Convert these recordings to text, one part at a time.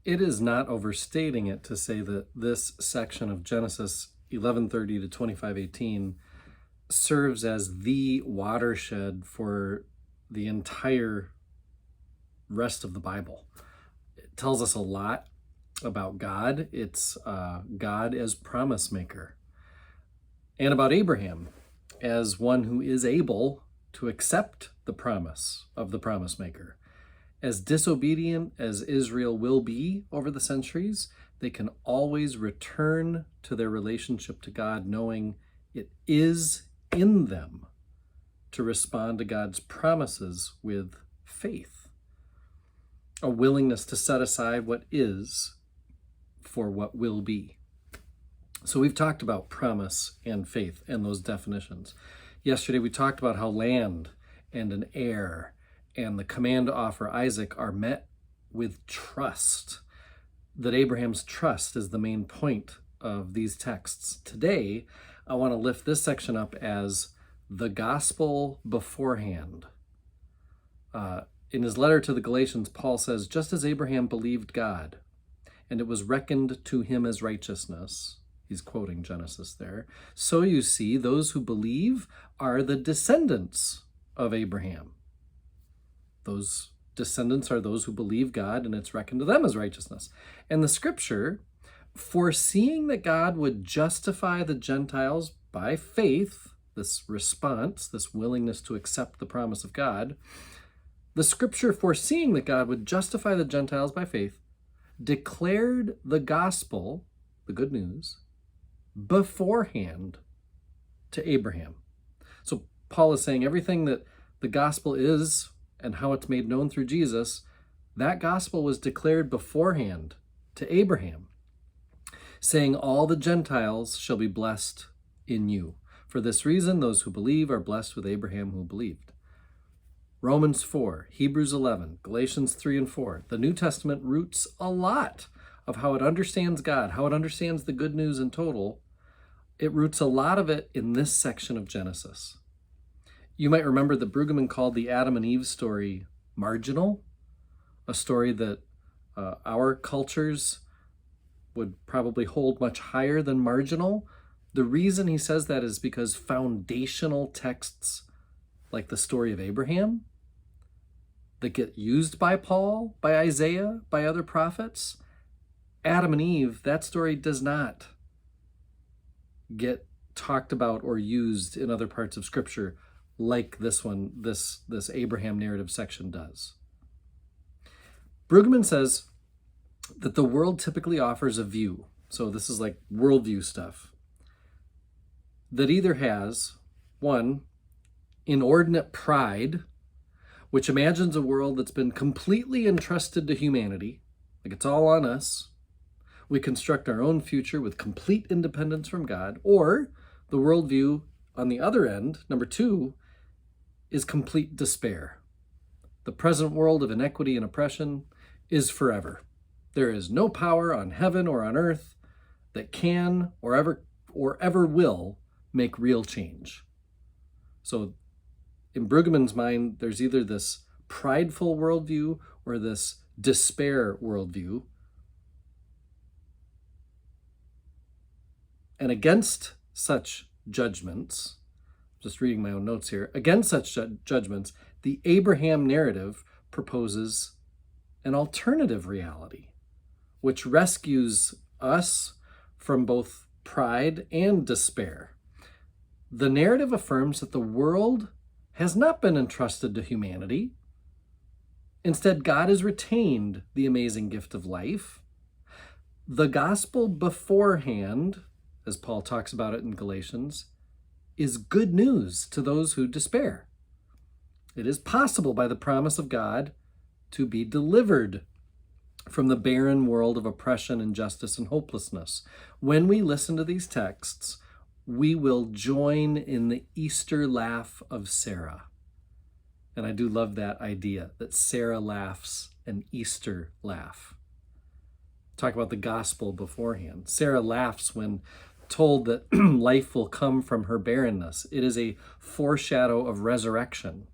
It is not overstating it to say that this section of Genesis 11:30 to 25:18 serves as the watershed for the entire rest of the Bible. It tells us a lot about God. It's God as promise maker, and about Abraham as one who is able to accept the promise of the promise maker. As disobedient as Israel will be over the centuries, they can always return to their relationship to God, knowing it is in them to respond to God's promises with faith, a willingness to set aside what is for what will be. So we've talked about promise and faith and those definitions. Yesterday we talked about how land and an heir and the command to offer Isaac are met with trust, that Abraham's trust is the main point of these texts. Today, I want to lift this section up as the gospel beforehand. In his letter to the Galatians, Paul says, just as Abraham believed God, and it was reckoned to him as righteousness, he's quoting Genesis there, so you see, those who believe are the descendants of Abraham. Those descendants are those who believe God, and it's reckoned to them as righteousness. And the scripture, foreseeing that God would justify the Gentiles by faith, this response, this willingness to accept the promise of God, the scripture, foreseeing that God would justify the Gentiles by faith, declared the gospel, the good news, beforehand to Abraham. So Paul is saying everything that the gospel is and how it's made known through Jesus, that gospel was declared beforehand to Abraham, saying, all the Gentiles shall be blessed in you. For this reason, those who believe are blessed with Abraham who believed. Romans 4, Hebrews 11, Galatians 3 and 4. The New Testament roots a lot of how it understands God, how it understands the good news in total. It roots a lot of it in this section of Genesis. You might remember that Brueggemann called the Adam and Eve story marginal, a story that our cultures would probably hold much higher than marginal. The reason he says that is because foundational texts like the story of Abraham that get used by Paul, by Isaiah, by other prophets, Adam and Eve, that story does not get talked about or used in other parts of Scripture like this one, this Abraham narrative section does. Brueggemann says that the world typically offers a view, so this is like worldview stuff, that either has, one, inordinate pride, which imagines a world that's been completely entrusted to humanity, like it's all on us. We construct our own future with complete independence from God, or the worldview on the other end, number two, is complete despair. The present world of inequity and oppression is forever. There is no power on heaven or on earth that can or ever will make real change. So in Brueggemann's mind, there's either this prideful worldview or this despair worldview. And against such judgments, just reading my own notes here, against such judgments, the Abraham narrative proposes an alternative reality, which rescues us from both pride and despair. The narrative affirms that the world has not been entrusted to humanity. Instead, God has retained the amazing gift of life. The gospel beforehand, as Paul talks about it in Galatians, is good news to those who despair. It is possible by the promise of God to be delivered from the barren world of oppression, injustice, and hopelessness. When we listen to these texts, we will join in the Easter laugh of Sarah. And I do love that idea, that Sarah laughs an Easter laugh. Talk about the gospel beforehand. Sarah laughs when told that life will come from her barrenness. It is a foreshadow of resurrection.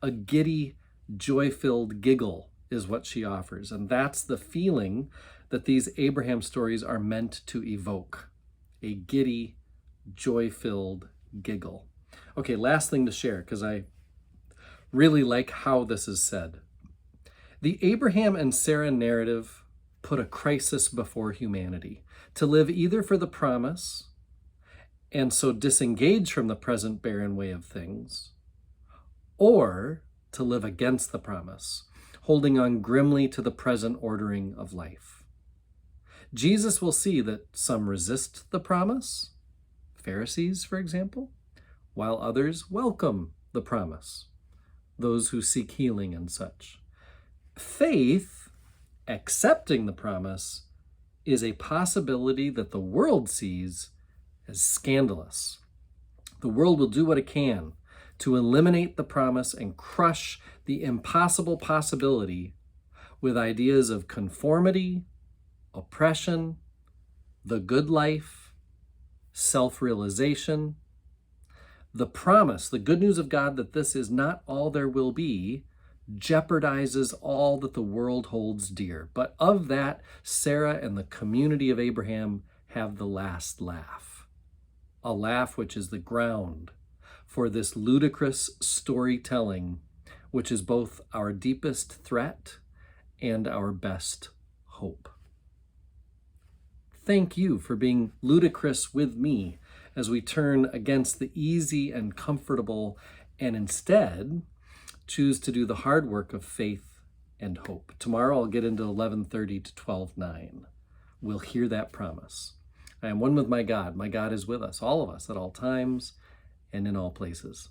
A giddy, joy-filled giggle is what she offers. And that's the feeling that these Abraham stories are meant to evoke. A giddy, joy-filled giggle. Okay, last thing to share, because I really like how this is said. The Abraham and Sarah narrative put a crisis before humanity, to live either for the promise and so disengage from the present barren way of things, or to live against the promise, holding on grimly to the present ordering of life. Jesus will see that some resist the promise, Pharisees, for example, while others welcome the promise, those who seek healing and such. Faith, accepting the promise, is a possibility that the world sees as scandalous. The world will do what it can to eliminate the promise and crush the impossible possibility with ideas of conformity, oppression, the good life, self-realization. The promise, the good news of God that this is not all there will be, jeopardizes all that the world holds dear. But of that, Sarah and the community of Abraham have the last laugh. A laugh which is the ground for this ludicrous storytelling, which is both our deepest threat and our best hope. Thank you for being ludicrous with me as we turn against the easy and comfortable and instead choose to do the hard work of faith and hope. Tomorrow I'll get into 11:30 to 12:9. We'll hear that promise. I am one with my God. My God is with us, all of us, at all times and in all places.